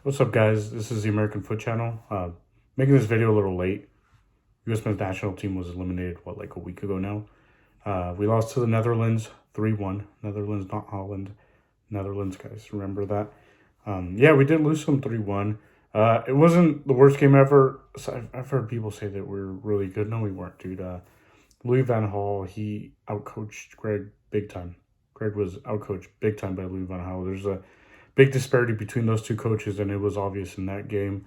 What's up, guys? This is the American Foot Channel. Making this video a little late. USMNT national team was eliminated, like a week ago now. We lost to the Netherlands 3-1. Netherlands, not Holland. Netherlands, guys. Remember that? Yeah, we did lose them 3-1. It wasn't the worst game ever. So I've heard people say that we're really good. No, we weren't, dude. Louis Van Gaal, he outcoached Gregg big time. Gregg was outcoached big time by Louis Van Gaal. There's a big disparity between those two coaches, and it was obvious in that game.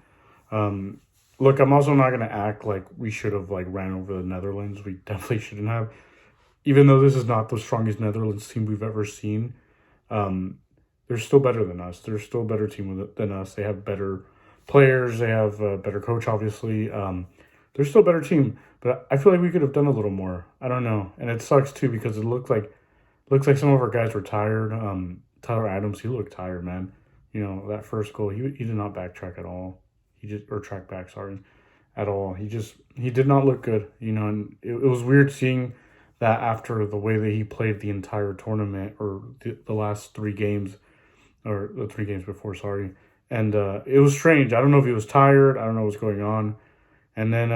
Look, I'm also not going to act like we should have ran over the Netherlands. We definitely shouldn't have. Even though this is not the strongest Netherlands team we've ever seen, they're still better than us. They're still a better team than us. They have better players. They have a better coach, obviously. They're still a better team, but I feel like we could have done a little more. I don't know, and it sucks too because it looks like some of our guys were tired. Tyler Adams, he looked tired, man. You know, that first goal, he did not backtrack at all. Track back, sorry, at all. He did not look good, you know, and it was weird seeing that after the way that he played the entire tournament or the last 3 games, or the 3 games before, sorry. And it was strange. I don't know if he was tired. I don't know what's going on. And then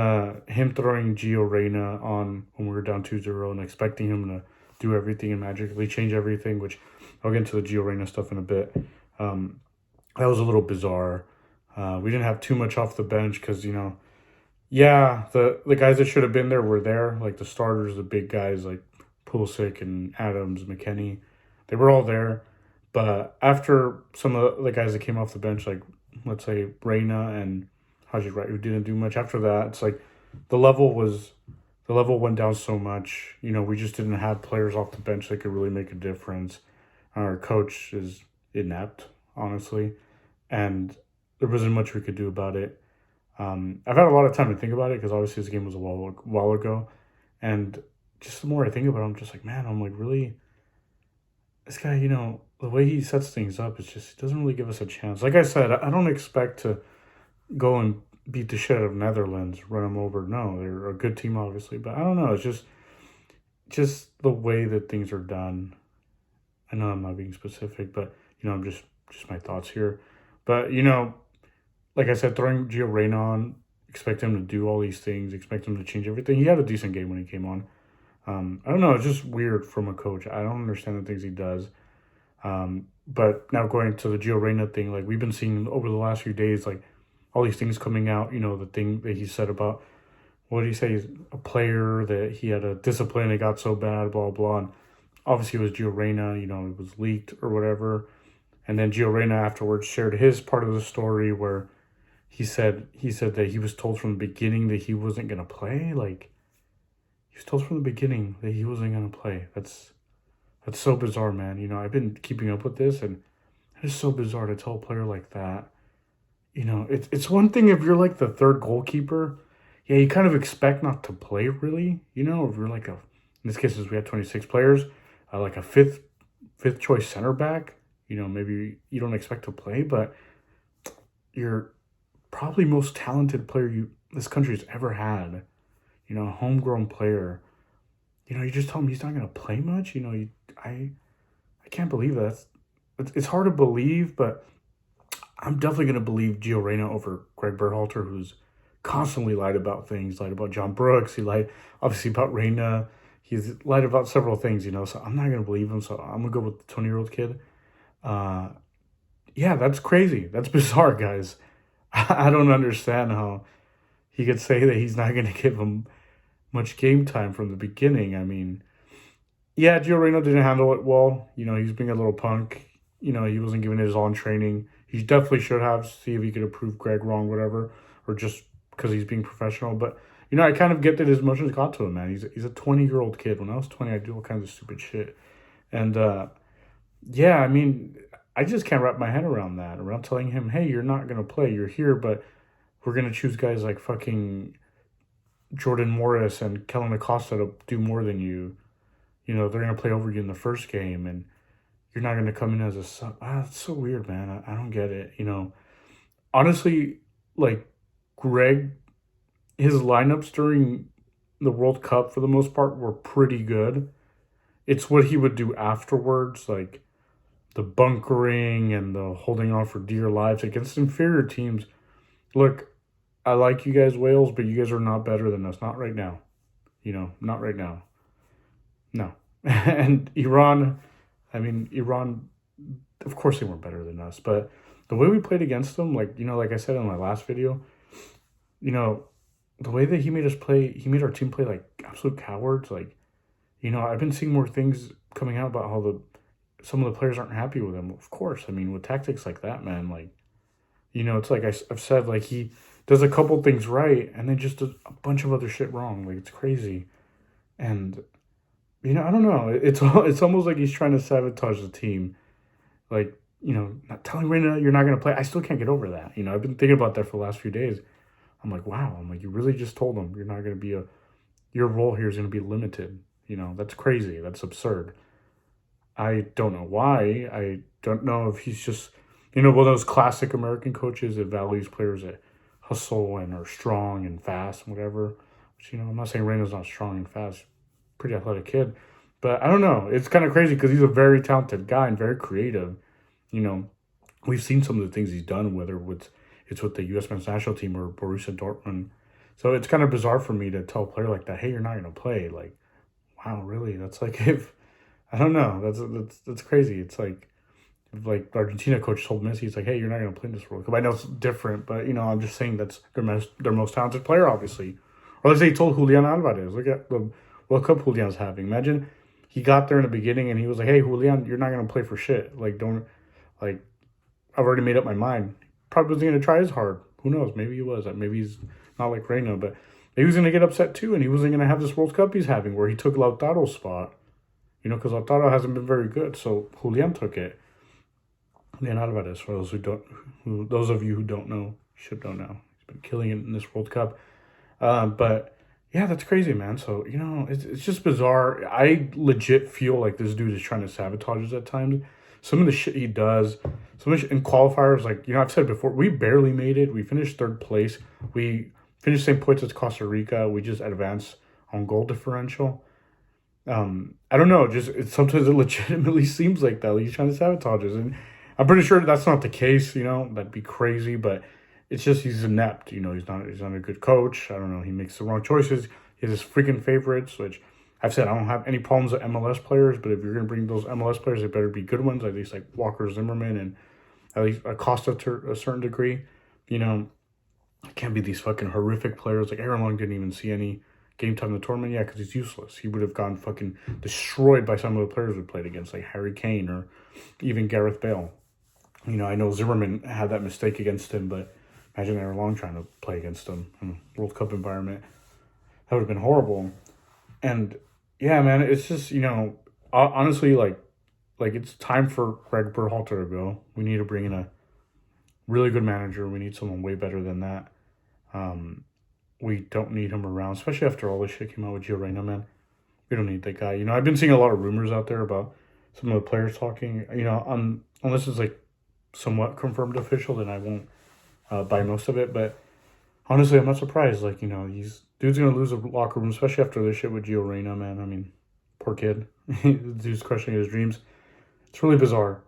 him throwing Gio Reyna on when we were down 2-0 and expecting him to do everything and magically change everything, which I'll get into the Gio Reyna stuff in a bit. That was a little bizarre. We didn't have too much off the bench because, you know, yeah, the guys that should have been there were there. Like the starters, the big guys like Pulisic and Adams, McKennie, they were all there. But after some of the guys that came off the bench, like let's say Reyna and Haji Wright, who didn't do much after that, it's like the level went down so much. You know, we just didn't have players off the bench that could really make a difference. Our coach is inept, honestly, and there wasn't much we could do about it. I've had a lot of time to think about it because obviously this game was a while ago, and just the more I think about it, I'm just like, man, I'm like, really, this guy, you know, the way he sets things up, it's just, it doesn't really give us a chance. Like I said, I don't expect to go and beat the shit out of Netherlands, run them over. No, they're a good team, obviously, but I don't know. It's just the way that things are done. I know I'm not being specific, but you know, I'm just my thoughts here. But you know, like I said, throwing Gio Reyna on, expect him to do all these things, expect him to change everything. He had a decent game when he came on. I don't know. It's just weird from a coach. I don't understand the things he does. But now going to the Gio Reyna thing, like we've been seeing over the last few days, like all these things coming out. You know, the thing that he said about, what did he say? He's a player that he had a discipline. It got so bad, blah blah. And obviously, it was Gio Reyna. You know, it was leaked or whatever. And then Gio Reyna afterwards shared his part of the story where he said that he was told from the beginning that he wasn't gonna play. Like he was told from the beginning that he wasn't gonna play. That's so bizarre, man. You know, I've been keeping up with this, and it's so bizarre to tell a player like that. You know, it's one thing if you're like the third goalkeeper. Yeah, you kind of expect not to play, really. You know, if you're like in this case, we had 26 players, like a fifth choice center back. You know, maybe you don't expect to play, but you're probably most talented player this country's ever had. You know, a homegrown player. You know, you just tell him he's not going to play much. You know, I can't believe that. It's hard to believe, but I'm definitely going to believe Gio Reyna over Gregg Berhalter, who's constantly lied about things. Lied about John Brooks. He lied, obviously, about Reyna. He's lied about several things, you know, so I'm not going to believe him. So I'm going to go with the 20-year-old kid. Yeah, that's crazy. That's bizarre, guys. I don't understand how he could say that he's not going to give him much game time from the beginning. I mean, yeah, Gio Reyna didn't handle it well. You know, he's being a little punk. You know, he wasn't giving it his all in training. He definitely should have, see if he could prove Gregg wrong, whatever, or just because he's being professional. But, you know, I kind of get that his emotions got to him, man. He's a 20-year-old kid. When I was 20, I'd do all kinds of stupid shit. And, yeah, I mean, I just can't wrap my head around that. Around telling him, hey, you're not going to play. You're here, but we're going to choose guys like fucking Jordan Morris and Kellen Acosta to do more than you. You know, they're going to play over you in the first game, and you're not going to come in as a sub. It's so weird, man. I don't get it. You know, honestly, like Gregg, his lineups during the World Cup, for the most part, were pretty good. It's what he would do afterwards, like the bunkering and the holding on for dear lives against inferior teams. Look, I like you guys, Wales, but you guys are not better than us. Not right now. Not right now. No. And Iran, Iran, of course they weren't better than us, but the way we played against them, like I said in my last video, the way that he made our team play like absolute cowards. I've been seeing more things coming out about how some of the players aren't happy with him. Of course, with tactics like that, man, it's like I've said, like he does a couple things right and then just does a bunch of other shit wrong. Like it's crazy, and I don't know. It's almost like he's trying to sabotage the team. Not telling Reina you're not gonna play. I still can't get over that. I've been thinking about that for the last few days. I'm like, wow. I'm like, you really just told him you're not gonna be your role here is gonna be limited. That's crazy. That's absurd. I don't know why. I don't know if he's just, one of those classic American coaches that values players that hustle and are strong and fast and whatever. Which, I'm not saying Reina's not strong and fast. Pretty athletic kid. But I don't know. It's kind of crazy because he's a very talented guy and very creative. We've seen some of the things he's done, whether it's with the U.S. men's national team or Borussia Dortmund. So it's kind of bizarre for me to tell a player like that, hey, you're not going to play. Like, wow, really? That's like I don't know. That's crazy. It's like the Argentina coach told Messi, he's like, hey, you're not going to play in this World Cup. I know it's different, but, I'm just saying that's their most talented player, obviously. Or let's say he told Julian Alvarez, look at the World Cup Julian's having. Imagine he got there in the beginning and he was like, hey, Julian, you're not going to play for shit. I've already made up my mind. Probably wasn't going to try as hard. Who knows? Maybe he was. Maybe he's not like Reina, but maybe he was going to get upset too, and he wasn't going to have this World Cup he's having where he took Lautaro's spot. Because Lautaro hasn't been very good, so Julian took it. Julian Alvarez, for those of you who don't know, should know now. He's been killing it in this World Cup. But yeah, that's crazy, man. So, it's just bizarre. I legit feel like this dude is trying to sabotage us at times. Some of the shit he does, in qualifiers, I've said before, we barely made it. We finished third place. We finished same points as Costa Rica. We just advanced on goal differential. I don't know. Sometimes it legitimately seems like that. Like he's trying to sabotage us, and I'm pretty sure that's not the case. That'd be crazy, but it's just he's inept. He's not a good coach. I don't know. He makes the wrong choices. He has his freaking favorites, which I've said I don't have any problems with MLS players, but if you're gonna bring those MLS players, they better be good ones. At least like Walker Zimmerman and at least Acosta to a certain degree. It can't be these fucking horrific players. Like Aaron Long didn't even see any game time in the tournament, yeah, because he's useless. He would have gotten fucking destroyed by some of the players we played against, like Harry Kane or even Gareth Bale. I know Zimmerman had that mistake against him, but imagine Aaron Long trying to play against him in a World Cup environment. That would have been horrible. And yeah, man, it's just, honestly, like it's time for Gregg Berhalter to go. We need to bring in a really good manager. We need someone way better than that. We don't need him around, especially after all this shit came out with Gio Reyna, man. We don't need that guy. I've been seeing a lot of rumors out there about some of the players talking. Unless it's like somewhat confirmed official, then I won't buy most of it. But honestly, I'm not surprised. He's dude's gonna lose a locker room, especially after this shit with Gio Reyna, man. Poor kid. Dude's crushing his dreams. It's really bizarre.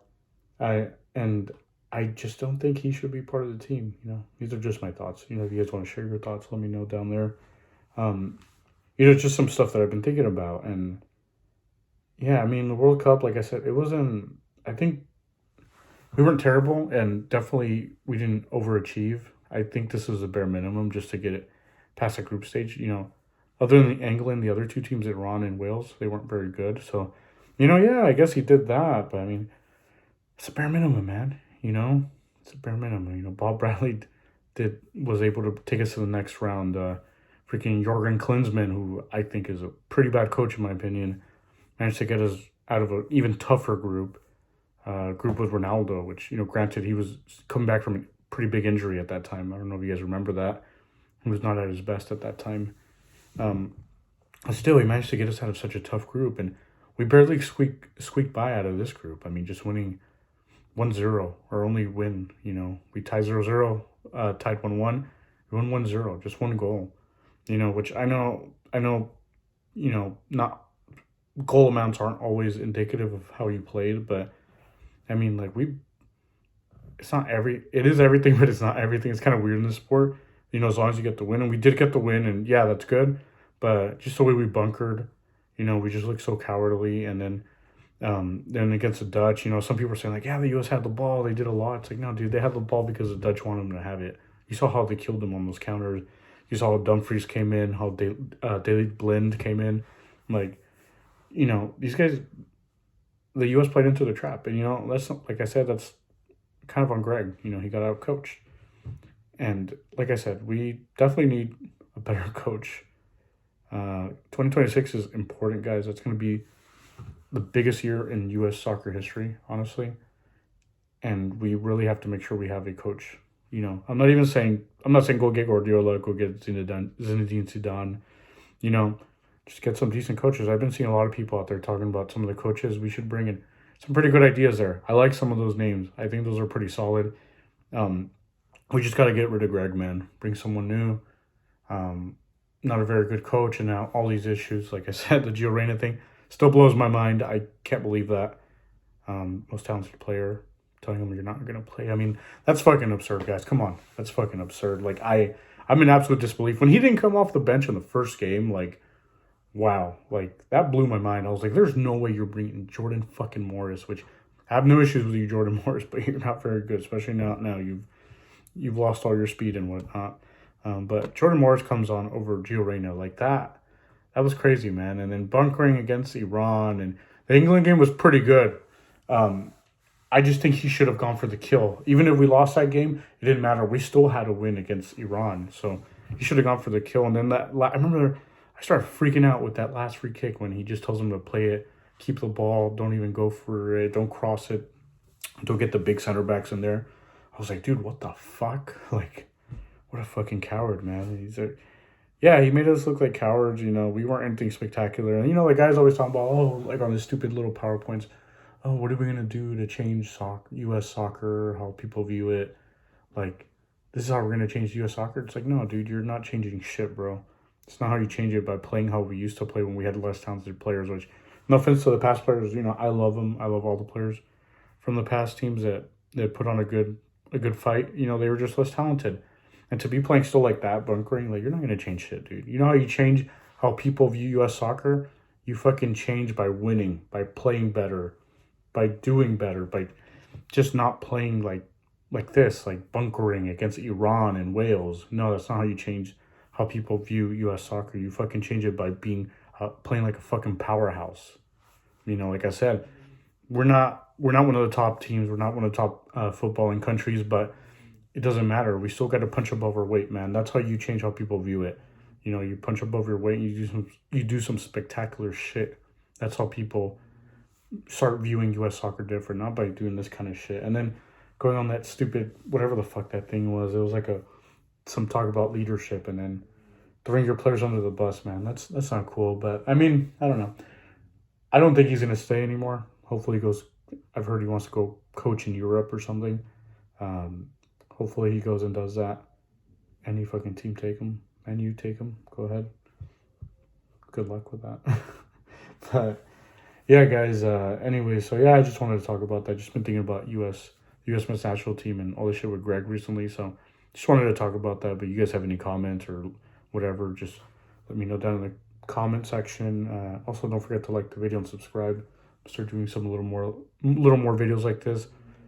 I just don't think he should be part of the team. These are just my thoughts. If you guys want to share your thoughts, let me know down there. Just some stuff that I've been thinking about. And yeah, the World Cup, like I said, I think we weren't terrible, and definitely we didn't overachieve. I think this is the bare minimum just to get it past the group stage. Other than England, the other two teams, Iran and Wales, they weren't very good. So, yeah, I guess he did that. But it's a bare minimum, man. It's a bare minimum. Bob Bradley was able to take us to the next round. Freaking Jurgen Klinsmann, who I think is a pretty bad coach in my opinion, managed to get us out of an even tougher group. Group with Ronaldo, which, granted, he was coming back from a pretty big injury at that time. I don't know if you guys remember that. He was not at his best at that time. Still, he managed to get us out of such a tough group, and we barely squeaked by out of this group. Just winning 1-0, our only win, we tied 0-0, tied 1-1, we won 1-0, just one goal, which I know, not goal amounts aren't always indicative of how you played, but I mean, like it is everything, but it's not everything. It's kind of weird in the sport, as long as you get the win. And we did get the win, and yeah, that's good. But just the way we bunkered, we just looked so cowardly. And then against the Dutch, some people are saying like, yeah, the U.S. had the ball, they did a lot. It's like, no, dude, they had the ball because the Dutch wanted them to have it. You saw how they killed them on those counters. You saw how Dumfries came in, how Daily Blind came in. Like, these guys, the U.S. played into the trap. And, that's, like I said, that's kind of on Gregg. He got out coached. And like I said, we definitely need a better coach. 2026 is important, guys. That's going to be the biggest year in U.S. soccer history, honestly. And we really have to make sure we have a coach. I'm not saying go get Guardiola, go get Zinedine Zidane. Just get some decent coaches. I've been seeing a lot of people out there talking about some of the coaches we should bring in. Some pretty good ideas there. I like some of those names. I think those are pretty solid. We just got to get rid of Gregg, man. Bring someone new. Not a very good coach, and now all these issues. Like I said, the Gio Reyna thing still blows my mind. I can't believe that. Most talented player telling him you're not going to play. I mean, that's fucking absurd, guys. Come on. That's fucking absurd. Like, I'm in absolute disbelief. When he didn't come off the bench in the first game, like, wow. Like, that blew my mind. I was like, there's no way you're bringing Jordan fucking Morris, which I have no issues with you, Jordan Morris, but you're not very good, especially now you've lost all your speed and whatnot. But Jordan Morris comes on over Gio Reyna. Like, that was crazy, man. And then bunkering against Iran, and the England game was pretty good. I just think he should have gone for the kill. Even if we lost that game, it didn't matter. We still had a win against Iran. So he should have gone for the kill. And then I remember I started freaking out with that last free kick when he just tells him to play it, keep the ball, don't even go for it, don't cross it, don't get the big center backs in there. I was like, dude, what the fuck? Like, what a fucking coward, man. He made us look like cowards. We weren't anything spectacular. And, the guys always talking about, like on the stupid little PowerPoints, what are we going to do to change U.S. soccer, how people view it? Like, this is how we're going to change U.S. soccer? It's like, no, dude, you're not changing shit, bro. It's not how you change it by playing how we used to play when we had less talented players, which, no offense to the past players, I love them. I love all the players from the past teams that put on a good fight. They were just less talented. And to be playing still like that, bunkering, like, you're not going to change shit, dude. You know how you change how people view U.S. soccer? You fucking change by winning, by playing better, by doing better, by just not playing like this, like bunkering against Iran and Wales. No, that's not how you change how people view U.S. soccer. You fucking change it by being playing like a fucking powerhouse. Like I said, we're not one of the top teams. We're not one of the top footballing countries, but it doesn't matter. We still got to punch above our weight, man. That's how you change how people view it. You punch above your weight and you do some spectacular shit. That's how people start viewing U.S. soccer different, not by doing this kind of shit. And then going on that stupid, whatever the fuck that thing was, it was like some talk about leadership and then throwing your players under the bus, man. That's not cool. But, I mean, I don't know. I don't think he's going to stay anymore. Hopefully he goes, I've heard he wants to go coach in Europe or something. Hopefully he goes and does that. Any fucking team take him. And you take him. Go ahead. Good luck with that. But, yeah, guys. Anyway, so, yeah, I just wanted to talk about that. Just been thinking about the U.S. men's national team and all this shit with Gregg recently. So, just wanted to talk about that. But you guys have any comments or whatever, just let me know down in the comment section. Also, don't forget to like the video and subscribe. Start doing some little more videos like this.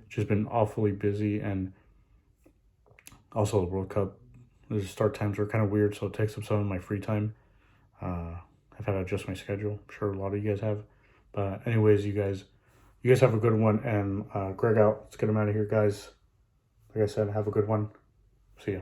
Just been awfully busy, and also the World Cup, the start times are kind of weird, so it takes up some of my free time. I've had to adjust my schedule. I'm sure a lot of you guys have. But anyways, you guys have a good one, and Gregg out. Let's get him out of here, guys. Like I said, have a good one. See ya.